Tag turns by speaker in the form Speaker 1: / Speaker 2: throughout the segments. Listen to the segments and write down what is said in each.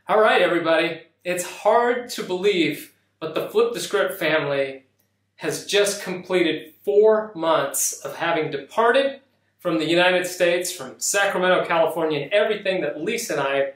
Speaker 1: All right, everybody. It's hard to believe, but the Flip the Script family has just completed 4 months of having departed from the United States, from Sacramento, California, and everything that Lisa and I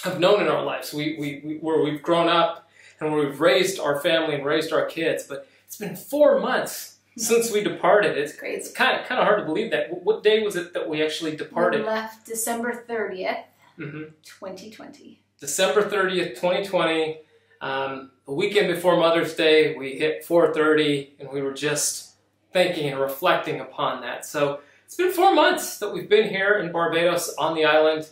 Speaker 1: have known in our lives. Where we've grown up and where we've raised our family and raised our kids. But it's been 4 months since we departed. It's crazy. It's kind of hard to believe that. What day was it that we actually departed?
Speaker 2: We left December 30th, 2020.
Speaker 1: December 30th, 2020. The weekend before Mother's Day, we hit 4:30, and we were just thinking and reflecting upon that. So it's been 4 months that we've been here in Barbados on the island,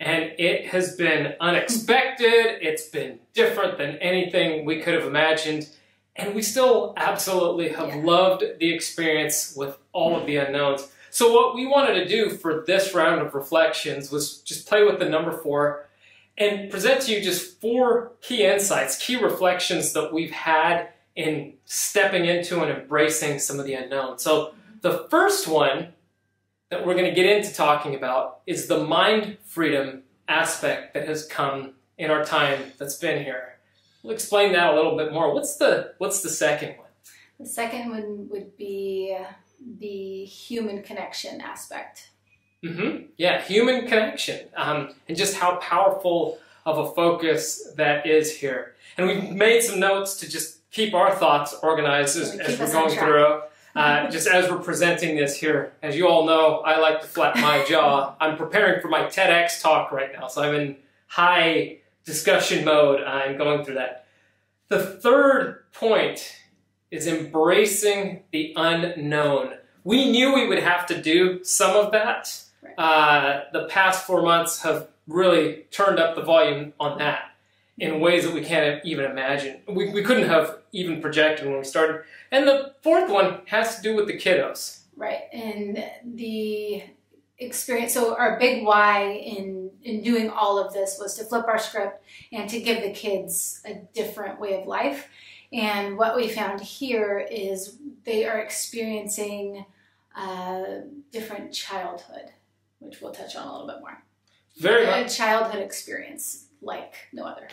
Speaker 1: and it has been unexpected. It's been different than anything we could have imagined, and we still absolutely have loved the experience with all of the unknowns. So what we wanted to do for this round of reflections was just play with the number 4 and present to you just 4 key insights, key reflections that we've had in stepping into and embracing some of the unknown. So the first one that we're going to get into talking about is the mind freedom aspect that has come in our time that's been here. We'll explain that a little bit more. What's the second one?
Speaker 2: The second one would be the human connection aspect.
Speaker 1: Yeah, human connection, and just how powerful of a focus that is here. And we've made some notes to just keep our thoughts organized as we're going through. Just as we're presenting this here. As you all know, I like to flap my jaw. I'm preparing for my TEDx talk right now, so I'm in high discussion mode. I'm going through that. The third point is embracing the unknown. We knew we would have to do some of that. The past 4 months have really turned up the volume on that in ways that we can't even imagine. We couldn't have even projected when we started. And the fourth one has to do with the kiddos.
Speaker 2: Right, and the experience. So our big why in doing all of this was to flip our script and to give the kids a different way of life. And what we found here is they are experiencing a different childhood, which we'll touch on a little bit more.
Speaker 1: Very much.
Speaker 2: A childhood experience like no other.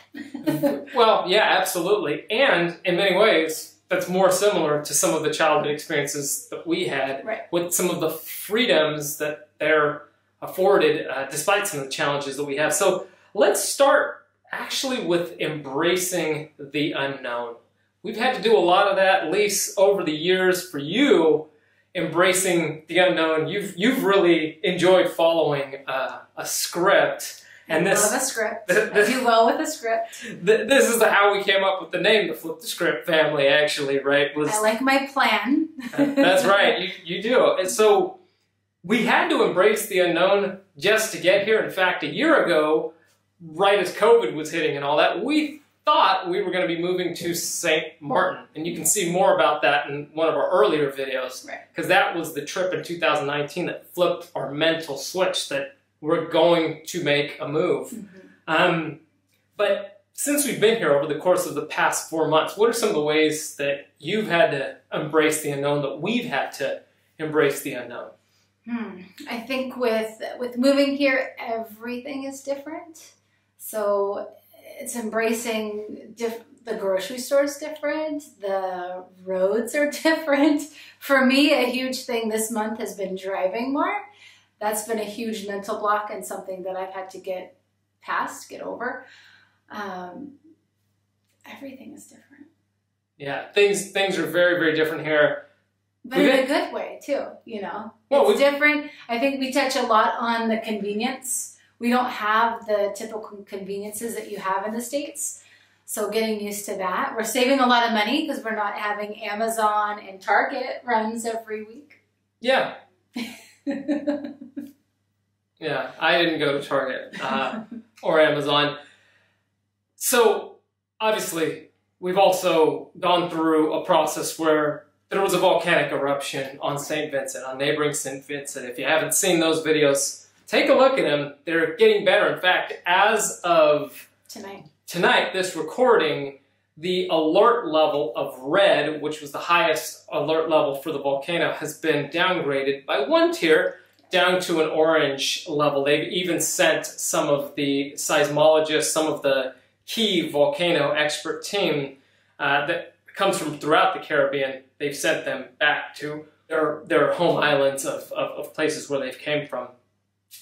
Speaker 1: Well, yeah, absolutely. And in many ways, that's more similar to some of the childhood experiences that we had, with some of the freedoms that they're afforded despite some of the challenges that we have. So let's start actually with embracing the unknown. We've had to do a lot of that, at least over the years for you. Embracing the unknown, you've really enjoyed following a script, and this
Speaker 2: love a script. I do well with a script.
Speaker 1: This is how we came up with the name, the Flip the Script family. Actually, right?
Speaker 2: I like my plan.
Speaker 1: That's right. You do, and so we had to embrace the unknown just to get here. In fact, a year ago, right as COVID was hitting and all that, we thought we were going to be moving to St. Martin. And you can see more about that in one of our earlier videos. Because that was the trip in 2019 that flipped our mental switch that we're going to make a move. But since we've been here over the course of the past 4 months, what are some of the ways that you've had to embrace the unknown, that we've had to embrace the unknown?
Speaker 2: I think with moving here, everything is different. So it's embracing the grocery store is different, the roads are different. For me, a huge thing this month has been driving more. That's been a huge mental block and something that I've had to get past, get over. Everything is different. Yeah,
Speaker 1: things are very, very different here.
Speaker 2: But in a good way, too, you know. Well, it's different. I think we touch a lot on the convenience. We don't have the typical conveniences that you have in the States. So getting used to that. We're saving a lot of money because we're not having Amazon and Target runs every week.
Speaker 1: Yeah. Yeah, I didn't go to Target or Amazon. So obviously, we've also gone through a process where there was a volcanic eruption on St. Vincent, on neighboring St. Vincent. If you haven't seen those videos, take a look at them. They're getting better. In fact, as of tonight, this recording, the alert level of red, which was the highest alert level for the volcano, has been downgraded by 1 tier down to an orange level. They've even sent some of the seismologists, some of the key volcano expert team that comes from throughout the Caribbean. They've sent them back to their home islands of places where they've came from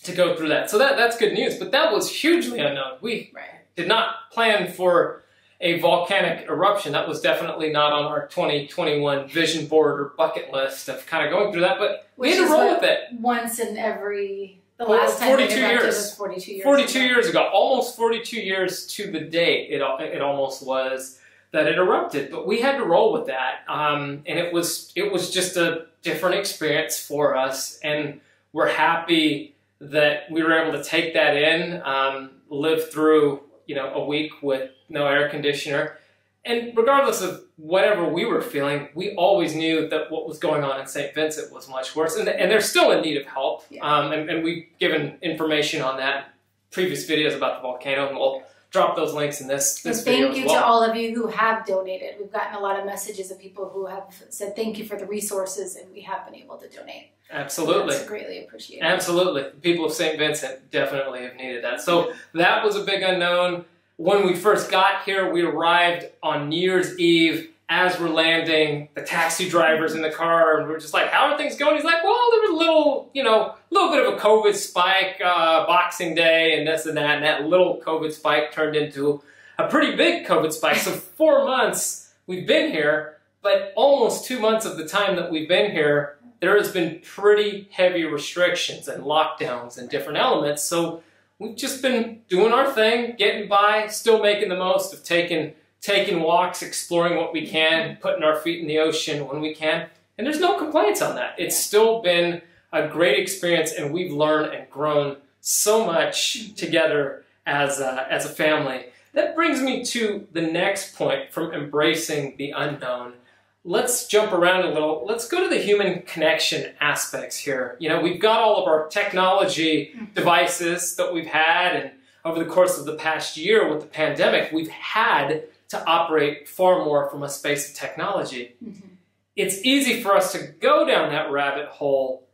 Speaker 1: to go through that. So that's good news, but that was hugely unknown. We did not plan for a volcanic eruption. That was definitely not on our 2021 vision board or bucket list of kind of going through that, but we had to roll with it.
Speaker 2: Once in every, the last time
Speaker 1: 42
Speaker 2: years.
Speaker 1: Was
Speaker 2: 42 years
Speaker 1: 42 years ago. Almost 42 years to the date it almost was that it erupted, but we had to roll with that. And it was just a different experience for us, and we're happy that we were able to take that in, live through a week with no air conditioner. And regardless of whatever we were feeling, we always knew that what was going on in St. Vincent was much worse. And they're still in need of help. Yeah. And we've given information on that in previous videos about the volcano, and we'll drop those links in this video as well.
Speaker 2: Thank you to all of you who have donated. We've gotten a lot of messages of people who have said thank you for the resources, and we have been able to donate.
Speaker 1: Absolutely.
Speaker 2: That's greatly appreciated.
Speaker 1: Absolutely. The people of St. Vincent definitely have needed that. So that was a big unknown. When we first got here, we arrived on New Year's Eve. As we're landing, the taxi driver's in the car, and we're just like, how are things going? He's like, well, there was a little bit of a COVID spike, Boxing Day, and this and that little COVID spike turned into a pretty big COVID spike. So 4 months we've been here, but almost 2 months of the time that we've been here, there has been pretty heavy restrictions and lockdowns and different elements. So we've just been doing our thing, getting by, still making the most of taking walks, exploring what we can, putting our feet in the ocean when we can. And there's no complaints on that. It's still been a great experience, and we've learned and grown so much together as a family. That brings me to the next point from embracing the unknown. Let's jump around a little. Let's go to the human connection aspects here. We've got all of our technology devices that we've had, and over the course of the past year with the pandemic, we've had to operate far more from a space of technology. Mm-hmm. It's easy for us to go down that rabbit hole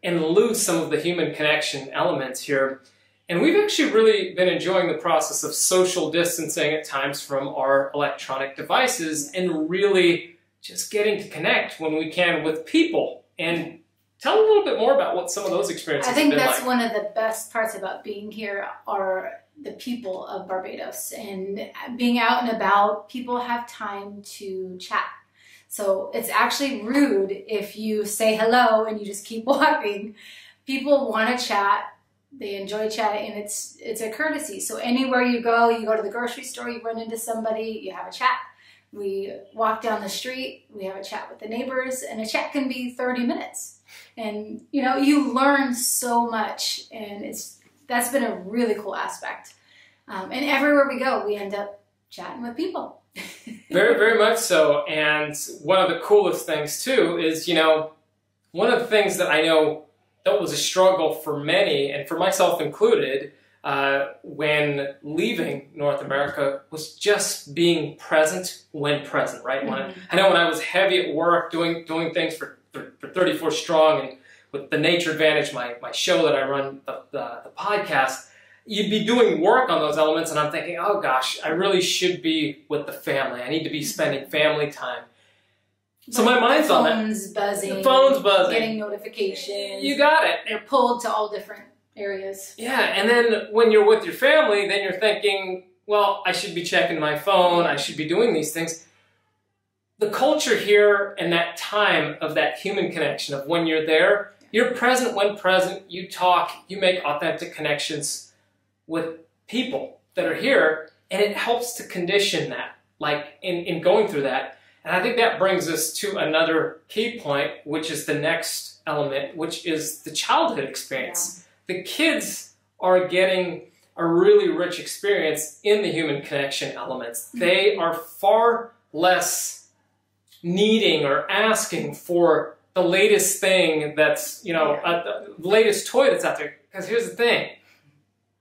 Speaker 1: and lose some of the human connection elements here. And we've actually really been enjoying the process of social distancing at times from our electronic devices and really just getting to connect when we can with people. And tell a little bit more about what some of those experiences have been like.
Speaker 2: I think that's one of the best parts about being here are the people of Barbados, and being out and about. People have time to chat. So it's actually rude if you say hello and you just keep walking. People want to chat. They enjoy chatting, and it's a courtesy. So anywhere you go to the grocery store, you run into somebody, you have a chat. We walk down the street, we have a chat with the neighbors, and a chat can be 30 minutes. And you learn so much, and that's been a really cool aspect. And everywhere we go, we end up chatting with people.
Speaker 1: Very, very much so. And one of the coolest things too is, one of the things that I know that was a struggle for many, and for myself included, when leaving North America, was just being present when present, right? Mm-hmm. I know when I was heavy at work, doing things for 34 Strong, and with the Nature Advantage, my show that I run, the podcast, you'd be doing work on those elements, and I'm thinking, oh gosh, I really should be with the family. I need to be spending family time. So my mind's on that. The phone's buzzing.
Speaker 2: Getting notifications.
Speaker 1: You got it.
Speaker 2: They're pulled to all different areas.
Speaker 1: Yeah, and then when you're with your family, then you're thinking, well, I should be checking my phone. I should be doing these things. The culture here and that time of that human connection of when you're there, you're present when present, you talk, you make authentic connections with people that are here, and it helps to condition that, like in going through that. And I think that brings us to another key point, which is the next element, which is the childhood experience. Yeah. The kids are getting a really rich experience in the human connection elements. Mm-hmm. They are far less needing or asking for the latest thing that's, the latest toy that's out there. Because here's the thing.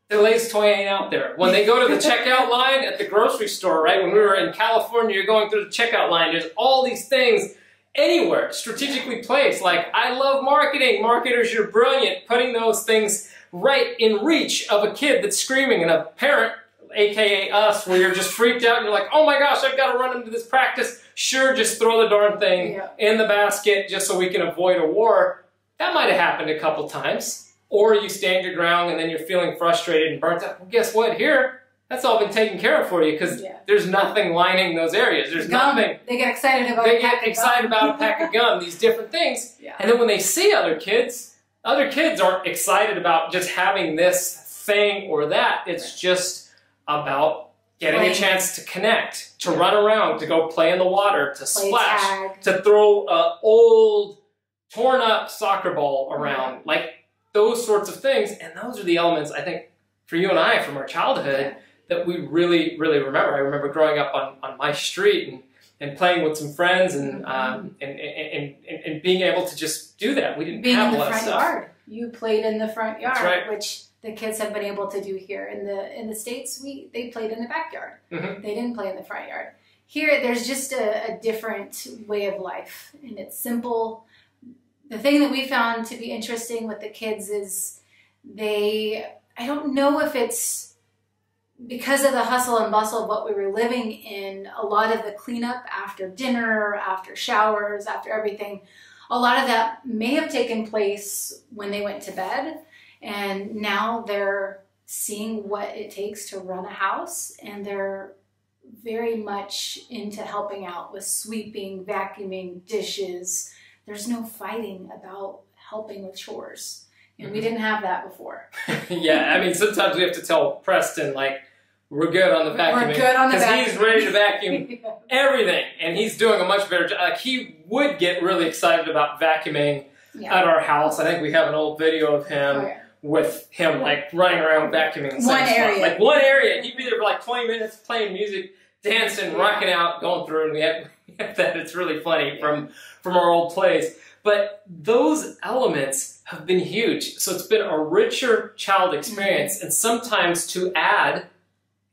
Speaker 1: The latest toy ain't out there. When they go to the checkout line at the grocery store, right? When we were in California, you're going through the checkout line, there's all these things, anywhere, strategically placed. Like, I love marketing. Marketers, you're brilliant. Putting those things right in reach of a kid that's screaming, and a parent, aka us, where you're just freaked out and you're like, oh my gosh, I've got to run into this practice. Sure, just throw the darn thing in the basket just so we can avoid a war. That might have happened a couple times. Or you stand your ground and then you're feeling frustrated and burnt out. Well, guess what? Here, that's all been taken care of for you, because there's nothing lining those areas. There's nothing.
Speaker 2: They get excited about
Speaker 1: a pack of gum, these different things. And then when they see other kids aren't excited about just having this thing or that. It's just about getting a chance to connect, to run around, to go play in the water, to splash,
Speaker 2: tag,
Speaker 1: to throw an old, torn up soccer ball around. Like, those sorts of things. And those are the elements, I think, for you and I, from our childhood, that we really, really remember. I remember growing up on my street and playing with some friends and being able to just do that. We didn't have a lot of stuff. Being in the front yard.
Speaker 2: You played in the front yard,
Speaker 1: right.
Speaker 2: Which the kids have been able to do here. In the States, they played in the backyard. They didn't play in the front yard. Here, there's just a different way of life, and it's simple. The thing that we found to be interesting with the kids is I don't know if it's because of the hustle and bustle of what we were living in, a lot of the cleanup after dinner, after showers, after everything, a lot of that may have taken place when they went to bed, and now they're seeing what it takes to run a house, and they're very much into helping out with sweeping, vacuuming, dishes. There's no fighting about helping with chores. And we didn't have that before.
Speaker 1: Yeah, I mean, sometimes we have to tell Preston, like, we're good on the vacuuming.
Speaker 2: We're good on the vacuuming.
Speaker 1: Because he's ready to vacuum everything. And he's doing a much better job. Like, he would get really excited about vacuuming at our house. I think we have an old video of him with him, like, running around vacuuming the same spot. Like, one area. He'd be there for like 20 minutes playing music, dancing, rocking out, going through. And we have that. It's really funny from our old plays. But those elements have been huge. So it's been a richer child experience. And sometimes to add,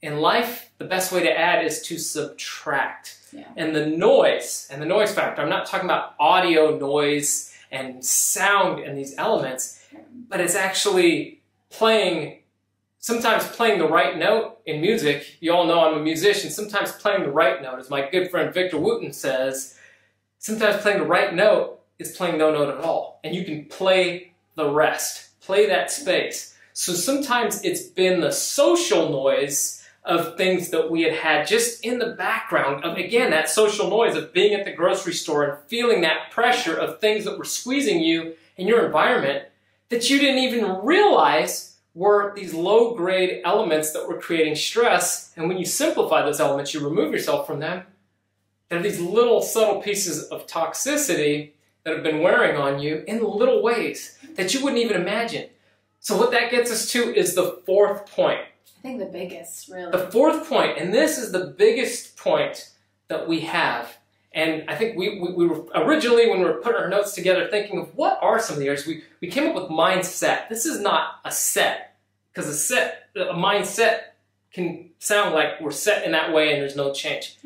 Speaker 1: in life, the best way to add is to subtract. And the noise factor, I'm not talking about audio noise and sound and these elements, but it's actually sometimes playing the right note in music. You all know I'm a musician. Sometimes playing the right note, as my good friend Victor Wooten says, sometimes playing the right note is playing no note at all. And you can play the rest, play that space. So sometimes it's been the social noise of things that we had just in the background of, again, that social noise of being at the grocery store and feeling that pressure of things that were squeezing you in your environment that you didn't even realize were these low-grade elements that were creating stress. And when you simplify those elements, you remove yourself from them, there are these little subtle pieces of toxicity that have been wearing on you in little ways that you wouldn't even imagine. So what that gets us to is the fourth point.
Speaker 2: I think the biggest, really.
Speaker 1: The fourth point, and this is the biggest point that we have. And I think we were originally, when we were putting our notes together, thinking of what are some of the areas, we came up with mindset. This is not a set, because a mindset can sound like we're set in that way and there's no change.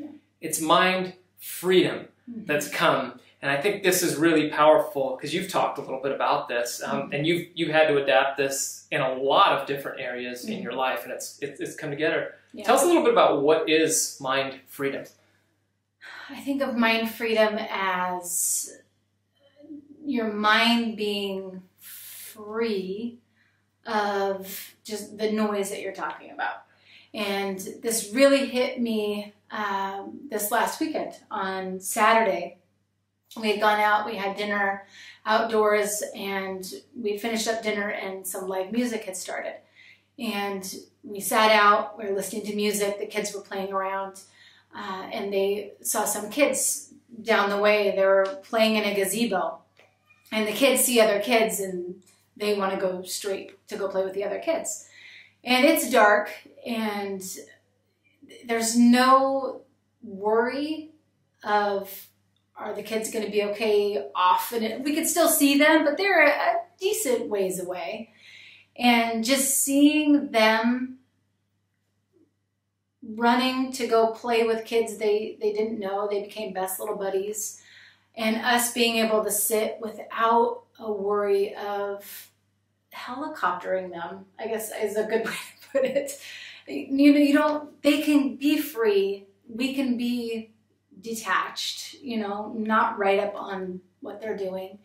Speaker 1: It's mind freedom that's come. And I think this is really powerful because you've talked a little bit about this, and you've had to adapt this in a lot of different areas in your life, and it's come together. Tell us a little bit about what is mind freedom.
Speaker 2: I think of mind freedom as your mind being free of just the noise that you're talking about. And this really hit me this last weekend on Saturday. We had gone out, we had dinner outdoors, and we finished up dinner and some live music had started. And we sat out, we were listening to music, the kids were playing around, and they saw some kids down the way. They were playing in a gazebo. And the kids see other kids and they want to go straight to go play with the other kids. And it's dark and there's no worry of, are the kids going to be okay off? And we could still see them, but they're a decent ways away. And just seeing them running to go play with kids they didn't know, they became best little buddies. And us being able to sit without a worry of helicoptering them, I guess is a good way to put it. They can be free. We can be detached, not right up on what they're doing,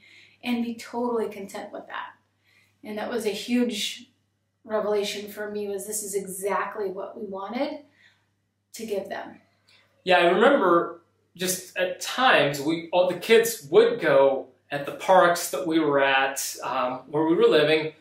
Speaker 2: and be totally content with that. And that was a huge revelation for me, was this is exactly what we wanted to give them.
Speaker 1: Yeah, I remember just at times all the kids would go at the parks that we were at, where we were living,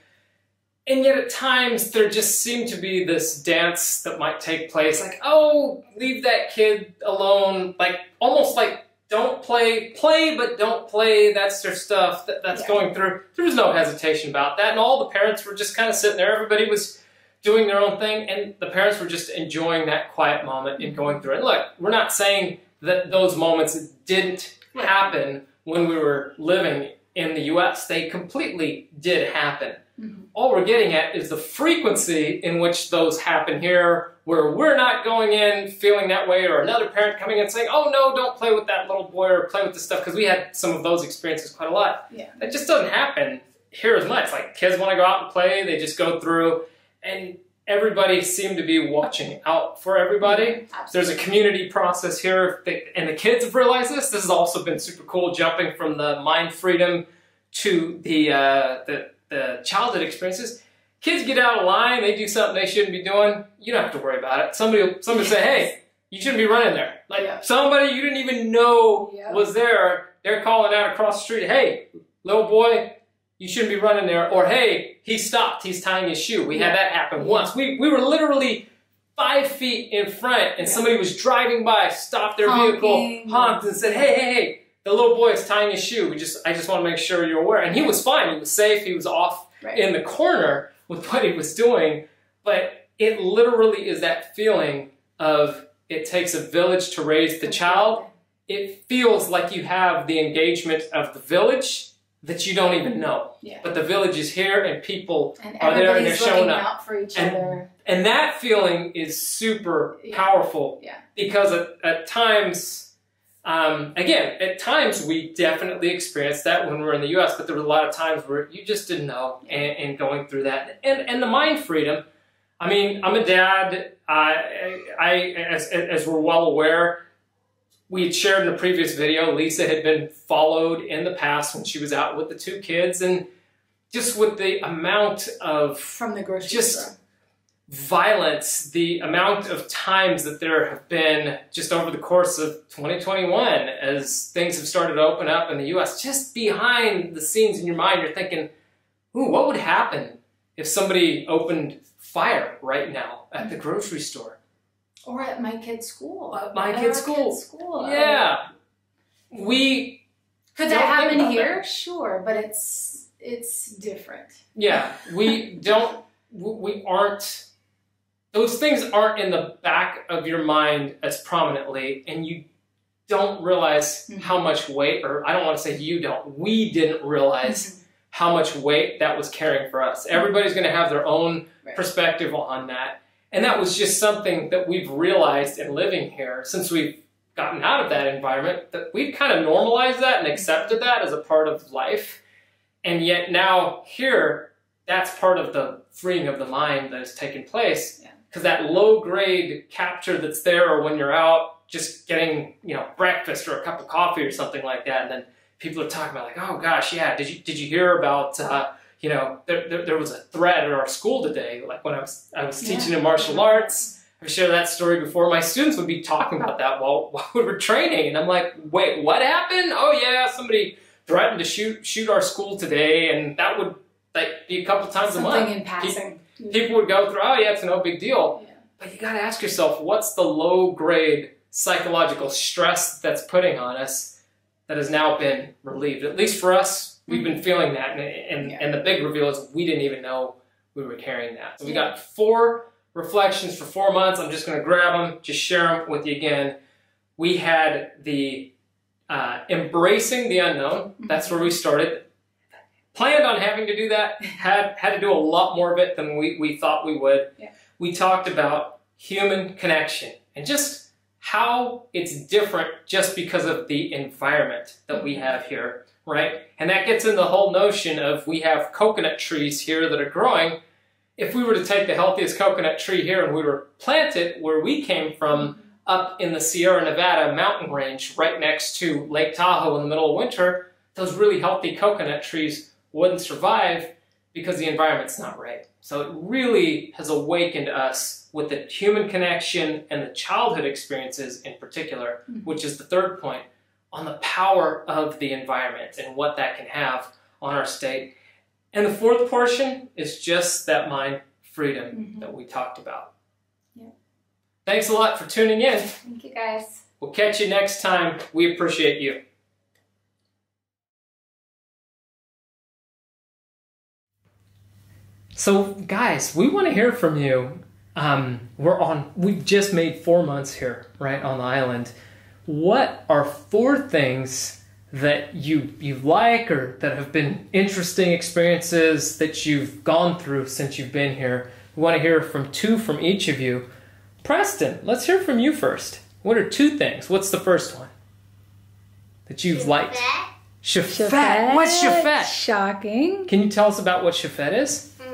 Speaker 1: and yet at times there just seemed to be this dance that might take place, like, oh, leave that kid alone, like almost like don't play but don't play, that's their stuff that's going through. There was no hesitation about that, and all the parents were just kind of sitting there, everybody was doing their own thing, and the parents were just enjoying that quiet moment and going through it. And look, we're not saying that those moments didn't happen when we were living in the U.S. They completely did happen. Mm-hmm. All we're getting at is the frequency in which those happen here, where we're not going in feeling that way, or another parent coming in saying, oh no, don't play with that little boy or play with this stuff, because we had some of those experiences quite a lot.
Speaker 2: Yeah.
Speaker 1: That just doesn't happen here as much. Like, kids want to go out and play, they just go through, and everybody seemed to be watching out for everybody. There's a community process here, and the kids have realized this. This has also been super cool, jumping from the mind freedom to the childhood experiences. Kids get out of line, they do something they shouldn't be doing, you don't have to worry about it. Somebody will say, hey, you shouldn't be running there. Like, somebody you didn't even know was there, they're calling out across the street, hey, little boy, you shouldn't be running there. Or, hey, he stopped, he's tying his shoe. We had that happen once. We were literally 5 feet in front, and somebody was driving by, stopped their vehicle, honked, and said, hey, the little boy is tying his shoe. I just want to make sure you're aware. And he was fine, he was safe, he was off in the corner with what he was doing. But it literally is that feeling of, it takes a village to raise the child. It feels like you have the engagement of the village that you don't even know. Yeah. But the village is here, and people are there, and they're showing up.
Speaker 2: Out for each other.
Speaker 1: And that feeling is super powerful. Yeah. Because at times, again, at times we definitely experienced that when we were in the U.S., but there were a lot of times where you just didn't know, and going through that. And the mind freedom, I mean, I'm a dad, as we're well aware, we had shared in a previous video, Lisa had been followed in the past when she was out with the 2 kids, and just with the amount of
Speaker 2: from the grocery store
Speaker 1: violence, the amount of times that there have been just over the course of 2021, as things have started to open up in the U.S., just behind the scenes in your mind, you're thinking, ooh, what would happen if somebody opened fire right now at the grocery store?
Speaker 2: Or at my kid's school.
Speaker 1: My kid's school. Yeah.
Speaker 2: Could that happen here? Sure, but it's different.
Speaker 1: Yeah, those things aren't in the back of your mind as prominently, and you don't realize how much weight, or I don't want to say you don't, we didn't realize how much weight that was carrying for us. Everybody's going to have their own perspective on that. And that was just something that we've realized in living here since we've gotten out of that environment, that we've kind of normalized that and accepted that as a part of life. And yet now here, that's part of the freeing of the mind that has taken place. Because that low-grade capture that's there, or when you're out just getting, breakfast or a cup of coffee or something like that, and then people are talking about, like, oh gosh, yeah, did you hear about there was a threat at our school today, like when I was teaching in martial arts. I've shared that story before. My students would be talking about that while we were training, and I'm like, wait, what happened? Oh yeah, somebody threatened to shoot our school today, and that would be a couple times a month.
Speaker 2: Something in passing.
Speaker 1: People would go through, oh yeah, it's no big deal. Yeah. But you got to ask yourself, what's the low-grade psychological stress that's putting on us that has now been relieved? At least for us, we've been feeling that, and the big reveal is we didn't even know we were carrying that. So we got 4 reflections for 4 months. I'm just going to grab them, just share them with you again. We had the embracing the unknown. That's where we started. Planned on having to do that. Had to do a lot more of it than we thought we would. Yeah. We talked about human connection and just how it's different just because of the environment that we have here, right? And that gets in the whole notion of we have coconut trees here that are growing. If we were to take the healthiest coconut tree here and we were to plant it where we came from, up in the Sierra Nevada mountain range right next to Lake Tahoe in the middle of winter, those really healthy coconut trees wouldn't survive because the environment's not right. So it really has awakened us with the human connection and the childhood experiences in particular, which is the third point, on the power of the environment and what that can have on our state. And the fourth portion is just that mind freedom that we talked about. Yeah. Thanks a lot for tuning in.
Speaker 2: Thank you, guys.
Speaker 1: We'll catch you next time. We appreciate you. So, guys, we want to hear from you. We've just made 4 months here, right, on the island. What are 4 things that you like or that have been interesting experiences that you've gone through since you've been here? We want to hear from 2 from each of you. Preston, let's hear from you first. What are 2 things? What's the first one that you've liked? CHEFETTE. What's CHEFETTE?
Speaker 3: Shocking.
Speaker 1: Can you tell us about what CHEFETTE is?
Speaker 4: So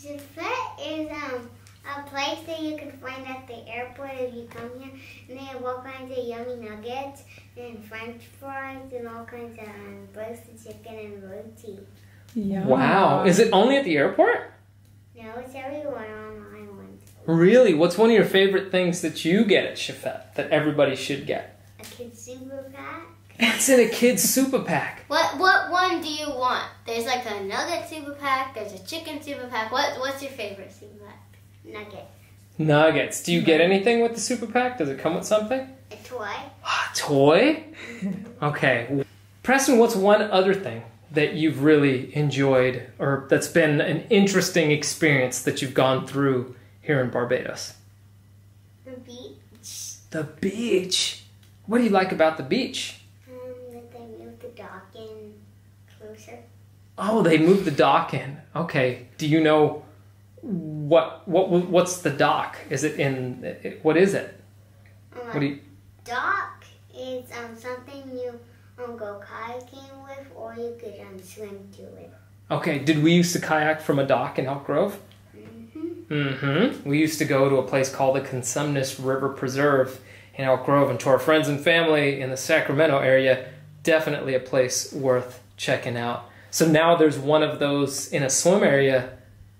Speaker 4: CHEFETTE is a place that you can find at the airport if you come here, and they have all kinds of yummy nuggets and French fries and all kinds of roasted chicken and roti.
Speaker 3: Yeah.
Speaker 1: Wow. Is it only at the airport?
Speaker 4: No, it's everywhere on the island.
Speaker 1: Really? What's one of your favorite things that you get at CHEFETTE that everybody should get?
Speaker 4: A kid's super pack.
Speaker 1: It's in a kid's super pack.
Speaker 4: What one do you want? There's like a nugget super pack. There's a chicken super pack. What's your favorite super pack? Nugget.
Speaker 1: Nuggets. Do you get anything with the super pack? Does it come with something?
Speaker 4: A toy.
Speaker 1: A toy? Okay. Preston, what's one other thing that you've really enjoyed or that's been an interesting experience that you've gone through here in Barbados?
Speaker 4: The beach.
Speaker 1: The beach. What do you like about the beach?
Speaker 4: That they moved the dock in closer.
Speaker 1: Oh, they moved the dock in. Okay. Do you know what's the dock? Is it in, what is it? What do you...
Speaker 4: Dock is something you go kayaking with, or you could swim to it.
Speaker 1: Okay. Did we used to kayak from a dock in Elk Grove? We used to go to a place called the Consumnes River Preserve in Elk Grove, and to our friends and family in the Sacramento area, definitely a place worth checking out. So now there's one of those in a swim area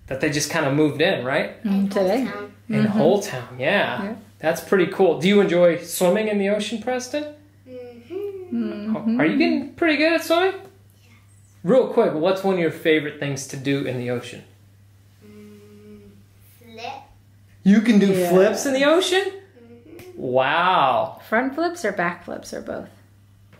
Speaker 1: that they just kind of moved in, right?
Speaker 3: Today.
Speaker 1: In Whole Town, yeah. That's pretty cool. Do you enjoy swimming in the ocean, Preston? Are you getting pretty good at swimming?
Speaker 4: Yes.
Speaker 1: Real quick, what's one of your favorite things to do in the ocean?
Speaker 4: Flip.
Speaker 1: You can do flips in the ocean? Wow.
Speaker 3: Front flips or back flips or both?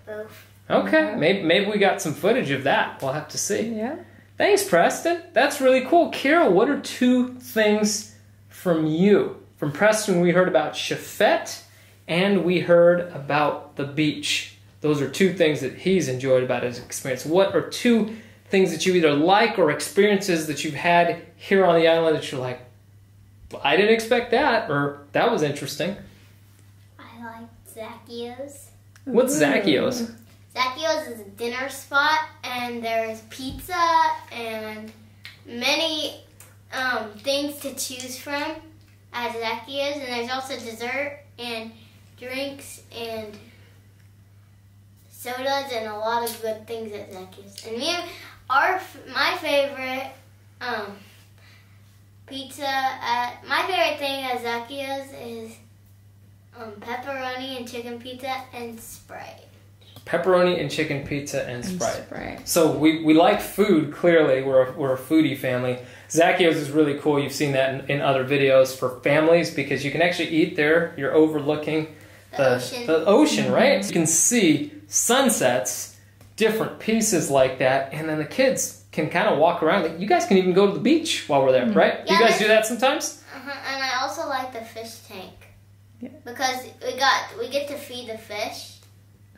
Speaker 4: Both.
Speaker 1: Okay, maybe we got some footage of that. We'll have to see.
Speaker 3: Yeah.
Speaker 1: Thanks, Preston. That's really cool. Carol, what are 2 things from you? From Preston, we heard about CHEFETTE, and we heard about the beach. Those are 2 things that he's enjoyed about his experience. What are 2 things that you either like or experiences that you've had here on the island that you're like, I didn't expect that, or that was interesting?
Speaker 4: I like Zacchio's.
Speaker 1: What's Zacchio's?
Speaker 4: Zacchio's is a dinner spot, and there's pizza and many things to choose from at Zacchio's, and there's also dessert and drinks and sodas and a lot of good things at Zacchio's. And my favorite my favorite thing at Zacchio's is pepperoni and chicken pizza and Sprite.
Speaker 1: Pepperoni and chicken pizza and Sprite. So we like food, clearly. We're a foodie family. Zacchio's is really cool. You've seen that in other videos for families because you can actually eat there. You're overlooking the ocean, right? So you can see sunsets, different pieces like that, and then the kids can kind of walk around. You guys can even go to the beach while we're there, right? Yeah, you guys do that sometimes?
Speaker 4: And I also like the fish tank.
Speaker 3: Yeah.
Speaker 4: Because we get to feed the fish.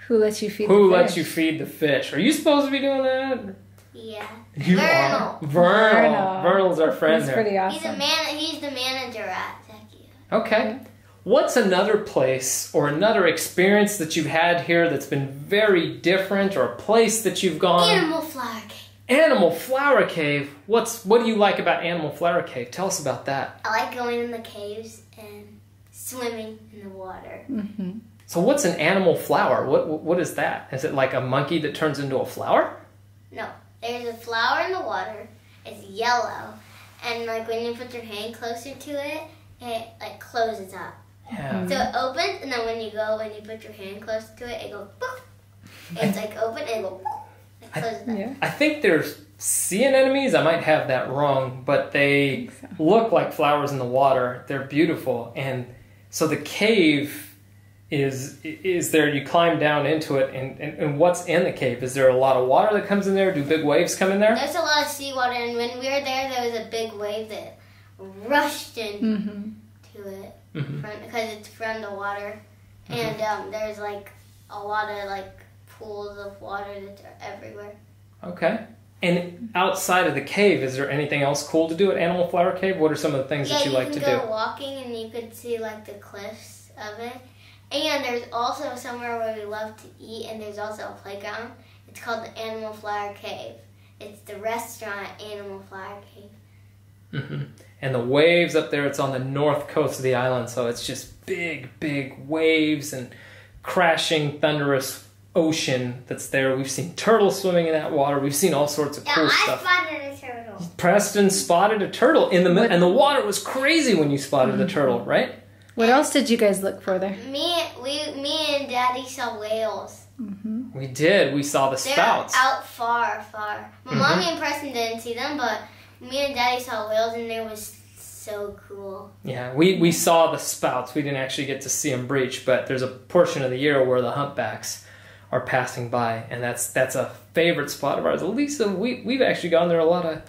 Speaker 3: Who lets you feed the fish?
Speaker 1: Who lets you feed the fish? Are you supposed to be doing that?
Speaker 4: Yeah.
Speaker 1: You are. Vernal. Vernal's our friend there.
Speaker 3: He's pretty awesome.
Speaker 4: He's the manager at Zacchio.
Speaker 1: Okay. what's another place or another experience that you've had here that's been very different, or a place that you've gone?
Speaker 4: Animal Flower Cave.
Speaker 1: Animal Flower Cave. What do you like about Animal Flower Cave? Tell us about that.
Speaker 4: I like going in the caves and swimming in the water.
Speaker 3: Mm-hmm.
Speaker 1: So what's an animal flower? What is that? Is it like a monkey that turns into a flower?
Speaker 4: No, there's a flower in the water. It's yellow, and like when you put your hand closer to it, it like closes up.
Speaker 1: Yeah.
Speaker 4: So it opens, and then when you put your hand close to it, it goes poof. It's like open and it goes poof. It closes up.
Speaker 3: Yeah.
Speaker 1: I think there's sea anemones. I might have that wrong, but they look like flowers in the water. They're beautiful, and so the cave is there. You climb down into it, and what's in the cave? Is there a lot of water that comes in there? Do big waves come in there?
Speaker 4: There's a lot of seawater, and when we were there was a big wave that rushed in to it because it's from the water, and there's like a lot of like pools of water that are everywhere.
Speaker 1: Okay. And outside of the cave, is there anything else cool to do at Animal Flower Cave? What are some of the things that you like to do?
Speaker 4: Yeah, you can go walking, and you could see like the cliffs of it. And there's also somewhere where we love to eat, and there's also a playground. It's called the Animal Flower Cave. It's the restaurant Animal Flower Cave.
Speaker 1: Mm-hmm. And the waves up there, it's on the north coast of the island, so it's just big, big waves and crashing, thunderous ocean that's there. We've seen turtles swimming in that water. We've seen all sorts of cool stuff.
Speaker 4: I spotted a turtle.
Speaker 1: Preston spotted a turtle in the and the water was crazy when you spotted the turtle, right?
Speaker 3: What else did you guys look for there?
Speaker 4: Me and Daddy saw whales.
Speaker 1: We did. We saw the
Speaker 4: They're
Speaker 1: spouts.
Speaker 4: out far. My mommy and Preston didn't see them, but me and Daddy saw whales, and they was so cool.
Speaker 1: Yeah, we saw the spouts. We didn't actually get to see them breach, but there's a portion of the year where the humpbacks are passing by, and that's a favorite spot of ours. Elisa, we've actually gone there a lot of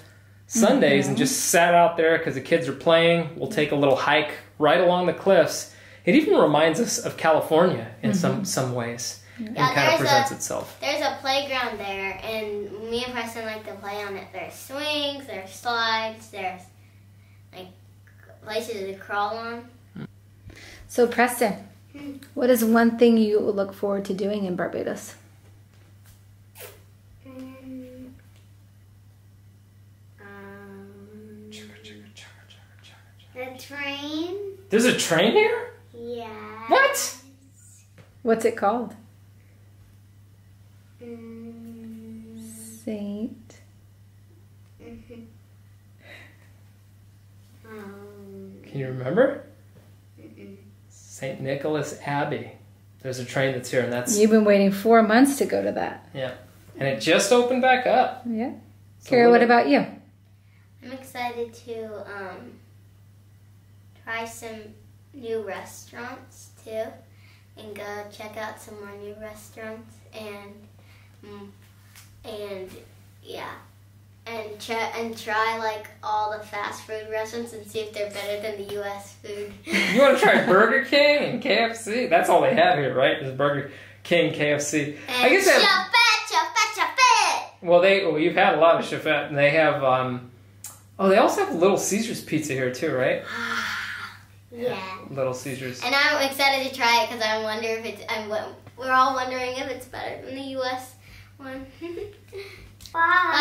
Speaker 1: Sundays and just sat out there because the kids are playing. We'll take a little hike right along the cliffs. It even reminds us of California in some ways. And kind of presents itself.
Speaker 4: There's a playground there, and me and Preston like to play on it. There's swings, there's slides, there's like places to crawl on.
Speaker 3: So Preston, what is one thing you look forward to doing in Barbados?
Speaker 4: The train.
Speaker 1: There's a train here?
Speaker 4: Yeah.
Speaker 1: What?
Speaker 3: What's it called? Saint.
Speaker 1: Can you remember? St. Nicholas Abbey. There's a train that's here, and that's...
Speaker 3: You've been waiting 4 months to go to that.
Speaker 1: Yeah. And it just opened back up.
Speaker 3: Yeah.
Speaker 1: So
Speaker 3: Kara, what about you?
Speaker 4: I'm excited to try some new restaurants too, and go check out some more new restaurants, and yeah, and try like all the fast food restaurants and see if they're better than the U.S. food.
Speaker 1: You want to try Burger King and KFC? That's all they have here, right? Is Burger King, KFC.
Speaker 4: And I guess CHEFETTE.
Speaker 1: Well, you've had a lot of CHEFETTE, and they have. They also have Little Caesars pizza here too, right?
Speaker 4: Yeah.
Speaker 1: Little Caesars.
Speaker 4: And I'm excited to try it because I wonder if it's. We're all wondering if it's better than the U.S. one. Bye.